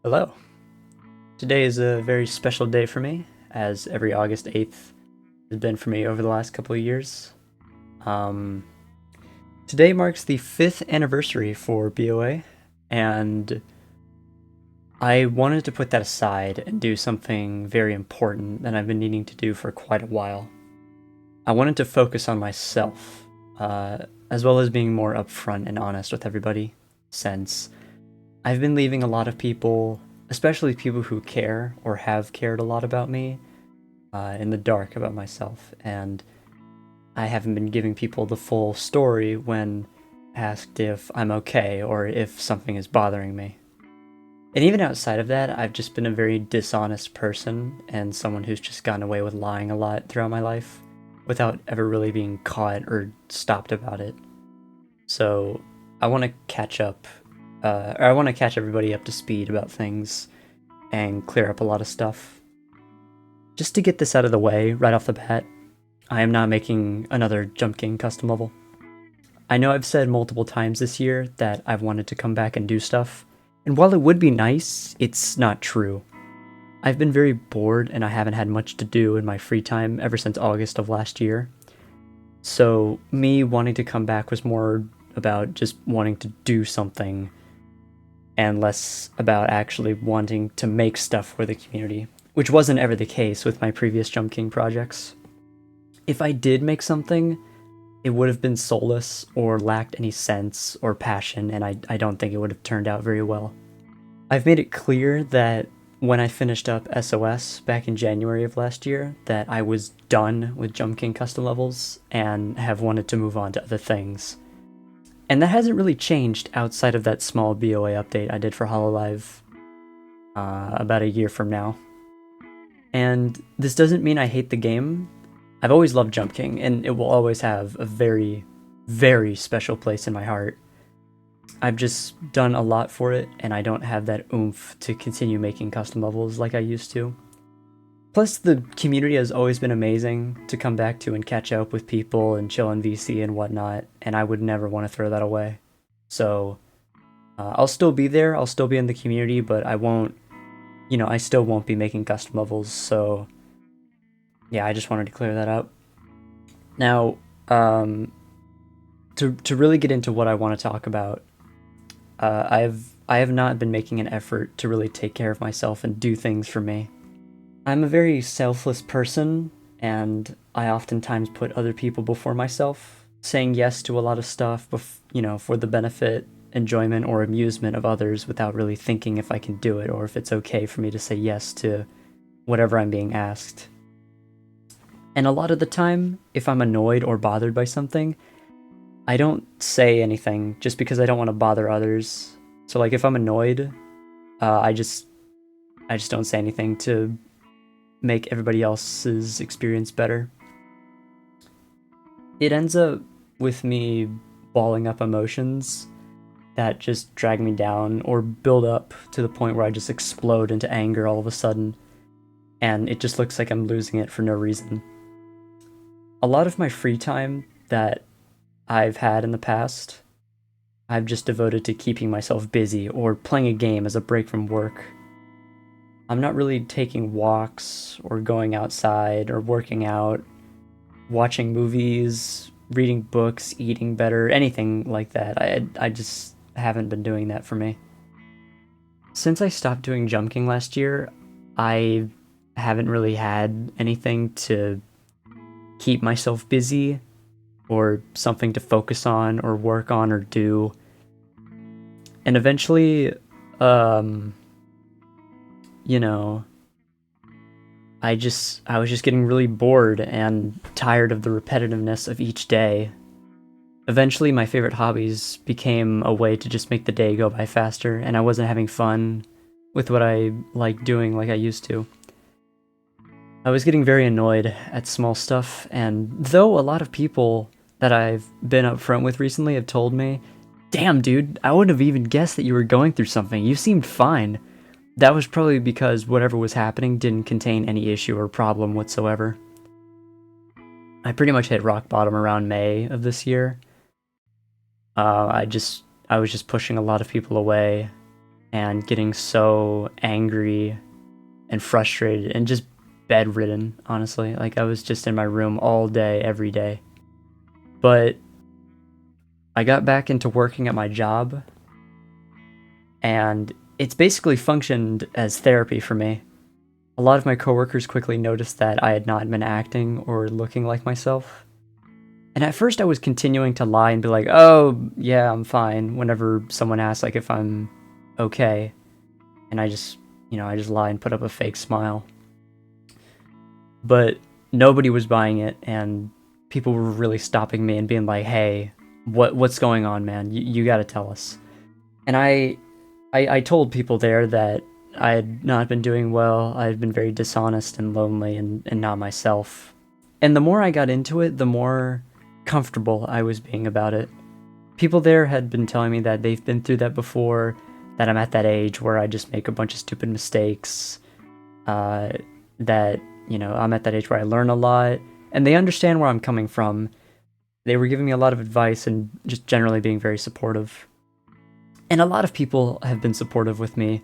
Hello. Today is a very special day for me, as every August 8th has been for me over the last couple of years. Um, Today marks the 5th anniversary for BOA, and I wanted to put that aside and do something very important that I've been needing to do for quite a while. I wanted to focus on myself, as well as being more upfront and honest with everybody, since I've been leaving a lot of people, especially people who care or have cared a lot about me, in the dark about myself, and I haven't been giving people the full story when asked if I'm okay or if something is bothering me. And even outside of that, I've just been a very dishonest person and someone who's just gotten away with lying a lot throughout my life without ever really being caught or stopped about it. So I want to catch up, or I want to catch everybody up to speed about things and clear up a lot of stuff. Just to get this out of the way right off the bat, I am not making another Jump King custom level. I know I've said multiple times this year that I've wanted to come back and do stuff, and while it would be nice, it's not true. I've been very bored and I haven't had much to do in my free time ever since August of last year. So me wanting to come back was more about just wanting to do something and less about actually wanting to make stuff for the community, which wasn't ever the case with my previous Jump King projects. If I did make something, it would have been soulless or lacked any sense or passion, and I don't think it would have turned out very well. I've made it clear that when I finished up SOS back in January of last year, that I was done with Jump King custom levels and have wanted to move on to other things. And that hasn't really changed outside of that small BOA update I did for Hololive about a year from now. And this doesn't mean I hate the game. I've always loved Jump King, and it will always have a very, very special place in my heart. I've just done a lot for it, and I don't have that oomph to continue making custom levels like I used to. Plus, the community has always been amazing to come back to and catch up with people and chill in VC and whatnot, and I would never want to throw that away. So, I'll still be there, I'll still be in the community, but I won't, I still won't be making custom levels, so yeah, I just wanted to clear that up. Now, to really get into what I want to talk about, I have not been making an effort to really take care of myself and do things for me. I'm a very selfless person, and I oftentimes put other people before myself, saying yes to a lot of stuff, for the benefit, enjoyment, or amusement of others without really thinking if I can do it or if it's okay for me to say yes to whatever I'm being asked. And a lot of the time, if I'm annoyed or bothered by something, I don't say anything just because I don't want to bother others. So like if I'm annoyed, I just don't say anything to make everybody else's experience better. It ends up with me balling up emotions that just drag me down or build up to the point where I just explode into anger all of a sudden, and it just looks like I'm losing it for no reason. A lot of my free time that I've had in the past, I've just devoted to keeping myself busy or playing a game as a break from work. I'm not really taking walks or going outside or working out, watching movies, reading books, eating better, anything like that. I just haven't been doing that for me. Since I stopped doing Jump King last year, I haven't really had anything to keep myself busy or something to focus on or work on or do. And eventually, you know, I was just getting really bored and tired of the repetitiveness of each day. Eventually, my favorite hobbies became a way to just make the day go by faster, and I wasn't having fun with what I like doing like I used to. I was getting very annoyed at small stuff, and though a lot of people that I've been upfront with recently have told me, "Damn, dude, I wouldn't have even guessed that you were going through something. You seemed fine." That was probably because whatever was happening didn't contain any issue or problem whatsoever. I pretty much hit rock bottom around May of this year. I was just pushing a lot of people away, and getting so angry and frustrated and just bedridden, honestly. Like, I was just in my room all day, every day. But I got back into working at my job, and it's basically functioned as therapy for me. A lot of my coworkers quickly noticed that I had not been acting or looking like myself. And at first I was continuing to lie and be like, oh, yeah, I'm fine, whenever someone asks, like, if I'm okay. And I just lie and put up a fake smile. But nobody was buying it, and people were really stopping me and being like, hey, what's going on, man? You gotta tell us. And I told people there that I had not been doing well. I had been very dishonest and lonely and not myself. And the more I got into it, the more comfortable I was being about it. People there had been telling me that they've been through that before, that I'm at that age where I just make a bunch of stupid mistakes, that, I'm at that age where I learn a lot, and they understand where I'm coming from. They were giving me a lot of advice and just generally being very supportive. And a lot of people have been supportive with me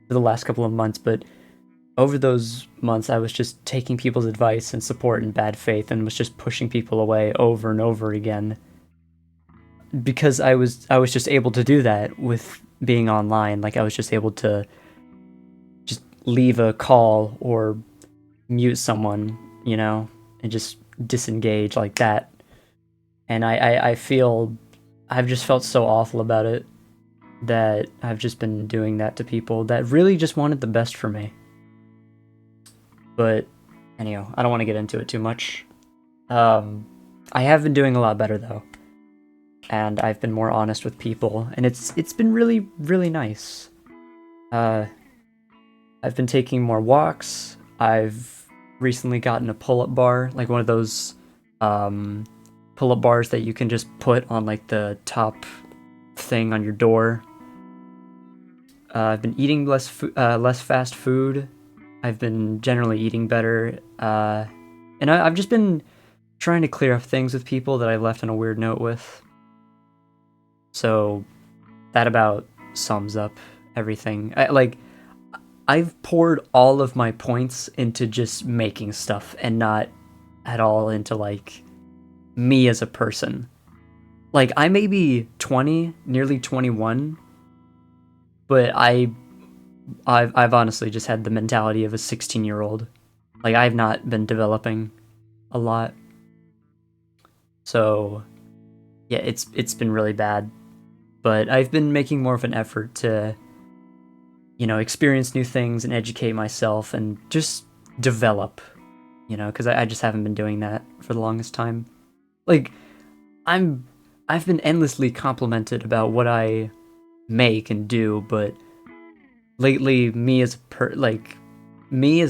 for the last couple of months, but over those months, I was just taking people's advice and support in bad faith and was just pushing people away over and over again. Because I was just able to do that with being online. Like, I was just able to just leave a call or mute someone, and just disengage like that. And I feel I've just felt so awful about it, that I've just been doing that to people that really just wanted the best for me. But anyhow, I don't want to get into it too much. I have been doing a lot better though, and I've been more honest with people, and it's been really, really nice. I've been taking more walks. I've recently gotten a pull-up bar, like one of those pull-up bars that you can just put on like the top thing on your door. I've been eating less fast food. I've been generally eating better, and I've just been trying to clear up things with people that I left on a weird note with. So that about sums up everything. I've poured all of my points into just making stuff and not at all into like me as a person. Like, I may be 20, nearly 21, but I've honestly just had the mentality of a 16-year-old. Like, I've not been developing a lot. So, yeah, it's been really bad. But I've been making more of an effort to, experience new things and educate myself and just develop, because I just haven't been doing that for the longest time. Like, I've been endlessly complimented about what I make and do, but lately, me as a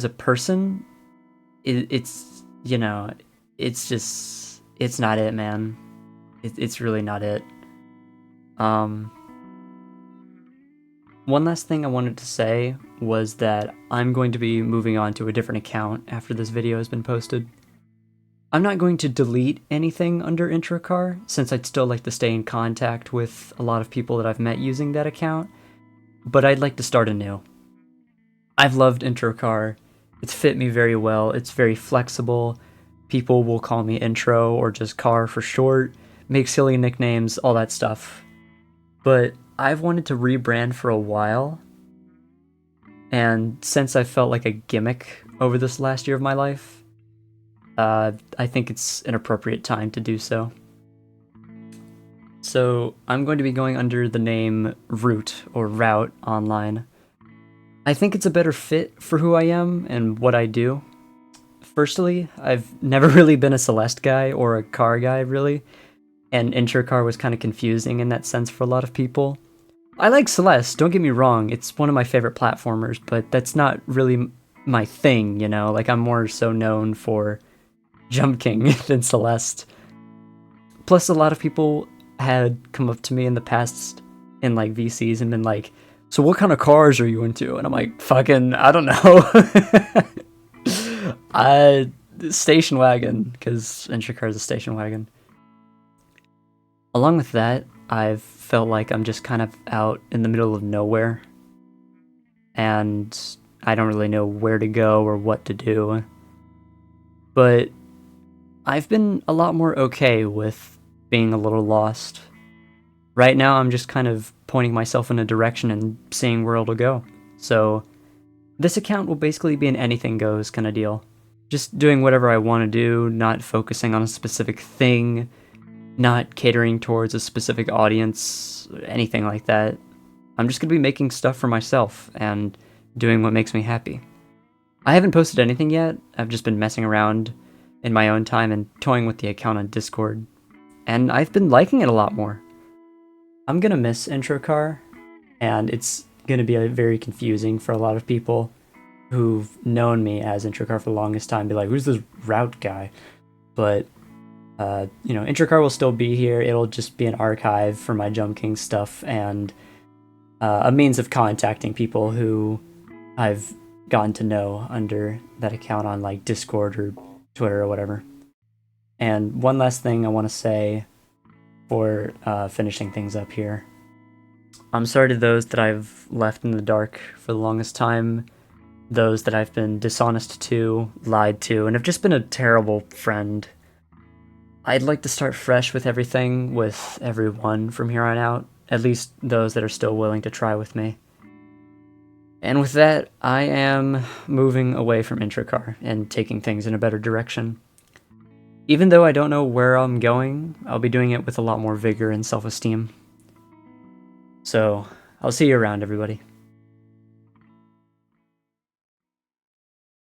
person, it's not it, man. It's really not it. One last thing I wanted to say was that I'm going to be moving on to a different account after this video has been posted. I'm not going to delete anything under Introcar, since I'd still like to stay in contact with a lot of people that I've met using that account, but I'd like to start anew. I've loved Introcar. It's fit me very well. It's very flexible. People will call me Intro or just Car for short, make silly nicknames, all that stuff. But I've wanted to rebrand for a while, and since I felt like a gimmick over this last year of my life, I think it's an appropriate time to do so. So I'm going to be going under the name Root or Route online. I think it's a better fit for who I am and what I do. Firstly, I've never really been a Celeste guy or a car guy, really, and Introcar was kind of confusing in that sense for a lot of people. I like Celeste, don't get me wrong, it's one of my favorite platformers, but that's not really my thing, Like, I'm more so known for Jump King than Celeste. Plus, a lot of people had come up to me in the past in, like, VCs and been like, so what kind of cars are you into? And I'm like, fucking, I don't know. Station wagon, because Introcar is a station wagon. Along with that, I've felt like I'm just kind of out in the middle of nowhere. and I don't really know where to go or what to do. But I've been a lot more okay with being a little lost. Right now, I'm just kind of pointing myself in a direction and seeing where it'll go. So, this account will basically be an anything goes kind of deal. Just doing whatever I want to do, not focusing on a specific thing, not catering towards a specific audience, anything like that. I'm just going to be making stuff for myself and doing what makes me happy. I haven't posted anything yet. I've just been messing around in my own time and toying with the account on Discord. And I've been liking it a lot more. I'm going to miss Intro Car, and it's going to be very confusing for a lot of people who've known me as Intro Car for the longest time. Be like, who's this route guy? But Intro Car will still be here. It'll just be an archive for my Jump King stuff and a means of contacting people who I've gotten to know under that account on like Discord or Twitter or whatever. And one last thing I want to say for finishing things up here. I'm sorry to those that I've left in the dark for the longest time, those that I've been dishonest to, lied to, and have just been a terrible friend. I'd like to start fresh with everything, with everyone from here on out, at least those that are still willing to try with me. And with that, I am moving away from Intro Car and taking things in a better direction. Even though I don't know where I'm going, I'll be doing it with a lot more vigor and self-esteem. So, I'll see you around, everybody.